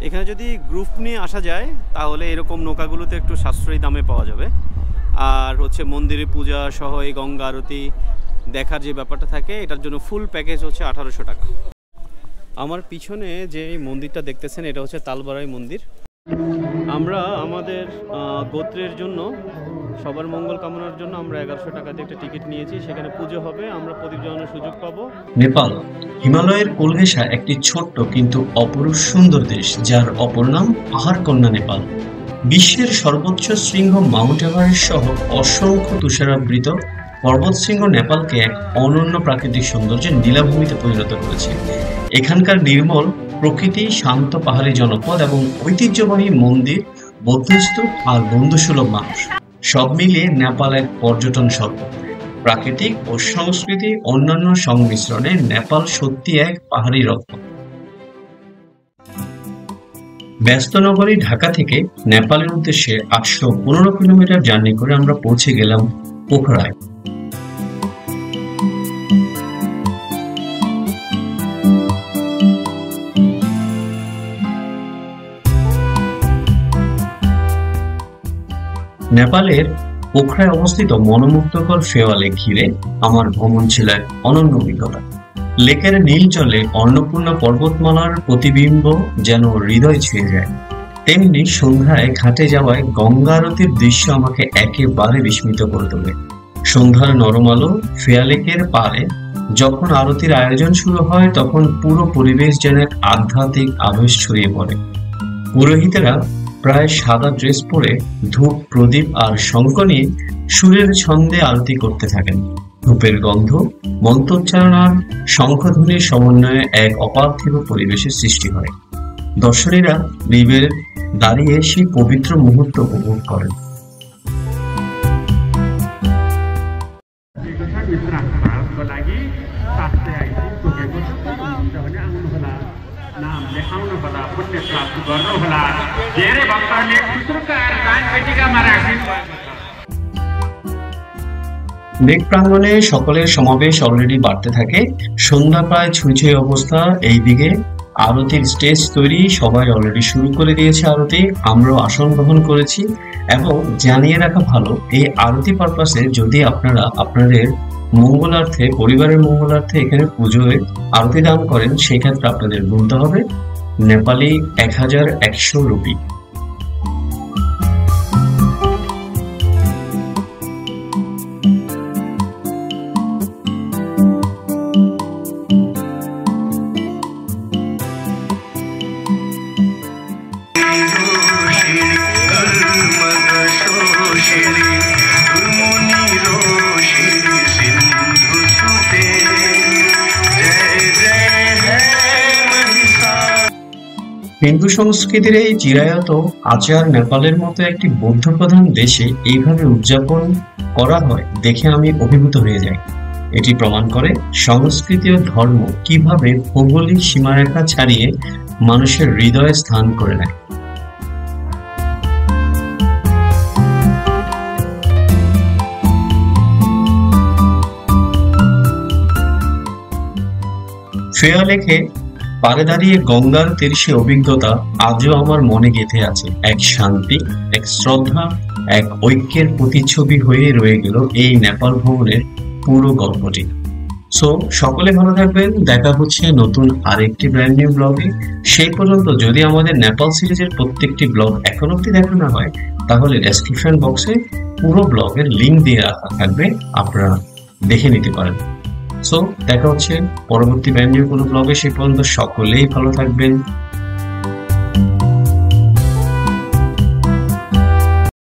এখানে যদি গ্রুপ নিয়ে আসা যায় তাহলে এরকম নৌকাগুলোতে একটু সাশ্রয়ী দামে পাওয়া যাবে। আর হচ্ছে মন্দিরে পূজা সহ এই গঙ্গা আরতি দেখার যে ব্যাপারটা থাকে এটার জন্য ফুল প্যাকেজ হচ্ছে 1800 টাকা। আমার পিছনে যে এই মন্দিরটা দেখতেছেন এটা হচ্ছে তালবাড়াই মন্দির। আমরা আমাদের গোত্রের জন্য সবার মঙ্গল কামনার জন্য আমরা 1100 টাকা দিয়ে একটা টিকিট নিয়েছি। সেখানে পুজো হবে, আমরা প্রদীপ জ্বালানোর সুযোগ পাবো। নেপাল হিমালয়ের কোল ঘেঁষা একটি ছোট্ট কিন্তু অপরূপ সুন্দর দেশ, যার অপর নাম পাহাড় কন্যা নেপাল। বিশ্বের সর্বোচ্চ শৃঙ্গ মাউন্ট এভারেস্ট সহ অসংখ্য তুষারাবৃত পর্বত শৃঙ্গ নেপালকে এক অনন্য প্রাকৃতিক সৌন্দর্যের নীলাভূমিতে পরিণত করেছে। এখানকার নির্মল প্রকৃতি, শান্ত পাহাড়ি জনপদ এবং ঐতিহ্যবাহী মন্দির, বৌদ্ধস্তূপ আর বন্ধুসুলভ মানুষ সব মিলিয়ে নেপাল এক পর্যটন স্বর্গ। প্রাকৃতিক ও সংস্কৃতি অন্যান্য সংমিশ্রণে নেপাল সত্যি এক পাহাড়ি রত্ন। ব্যস্ত নগরী ঢাকা থেকে নেপালের উদ্দেশ্যে 815 কিলোমিটার জার্নি করে আমরা পৌঁছে গেলাম পোখরায়। নেপালের পোখরায় অবস্থিত মনোমুগ্ধকর ফেওয়া লেক ঘিরে আমার ভ্রমণ ছিল এক অনন্য অভিজ্ঞতা। লেকের নীল জলে অন্নপূর্ণা পর্বতমালার প্রতিবিম্ব যেন হৃদয় ছুঁয়ে যায়। তেমনি সন্ধ্যায় ঘাটে যাওয়ায় গঙ্গা আরতির দৃশ্য আমাকে একেবারে বিস্মিত করে তোলে। সন্ধ্যার নরম আলো ফেয়া লেকের পাড়ে যখন আরতির আয়োজন শুরু হয় তখন পুরো পরিবেশ যেন এক আধ্যাত্মিক আবেশ ছড়িয়ে পড়ে। পুরোহিতেরা প্রায় সাদা ড্রেস পরে ধূপ, প্রদীপ আর শঙ্খ নিয়ে সুরের ছন্দে আরতি করতে থাকেন। ধূপের গন্ধ, মন্ত্রোচ্চারণ আর শঙ্খধ্বনির সমন্বয়ে এক অপার্থিব পরিবেশের সৃষ্টি হয়। দর্শনীরা নীরবে দাঁড়িয়ে সেই পবিত্র মুহূর্ত উপভোগ করেন। লেক প্রাঙ্গণে সকলের সমাবেশ অলরেডি বাড়তে থাকে। সন্ধ্যা প্রায় ছুঁই অবস্থা। এইদিকে আরতির স্টেজ তৈরি, সবাই অলরেডি শুরু করে দিয়েছে আরতি। আমরাও আসন গ্রহণ করেছি এবং জানিয়ে রাখা ভালো, এই আরতি পারপাসে যদি আপনারা আপনাদের মঙ্গলার্থে, পরিবারের মঙ্গলার্থে এখানে পুজোয় আরতি দান করেন, সেই ক্ষেত্রে আপনাদের গুনতে হবে নেপালি 1100 রুপি। হিন্দু সংস্কৃতির এই চিরায়ত আচার নেপালের মতো একটি বৌদ্ধ প্রধান দেশে এইভাবে উদযাপন করা হয় দেখে আমি অভিভূত হয়ে যাই। এটি প্রমাণ করে সংস্কৃতি ও ধর্ম কিভাবে ভৌগোলিক সীমারেখা ছাড়িয়ে মানুষের হৃদয়ে স্থান করে নেয়। ফেয়া লেকে পাড়ে দাঁড়িয়ে গঙ্গার তীরে অভিজ্ঞতা আজও আমার মনে গেঁথে আছে। এক শান্তি, এক শ্রদ্ধা, এক ঐক্যের প্রতিচ্ছবি হয়ে রয়ে গেল এই নেপাল ভ্রমণের পুরো গল্পটি। সো সকলে ভালো থাকবেন, দেখা হচ্ছে নতুন আরেকটি ব্র্যান্ড নিউ ব্লগে। সেই পর্যন্ত যদি আমাদের নেপাল সিরিজের প্রত্যেকটি ব্লগ এখন অব্দি দেখা না হয় তাহলে ডেসক্রিপশন বক্সে পুরো ব্লগের লিঙ্ক দিয়ে রাখা থাকবে, আপনারা দেখে নিতে পারেন। সো দেখা হচ্ছে পরবর্তী ব্র্যান্ড নিউ কোনো ব্লগে। সেই পর্যন্ত সকলেই ভালো থাকবেন।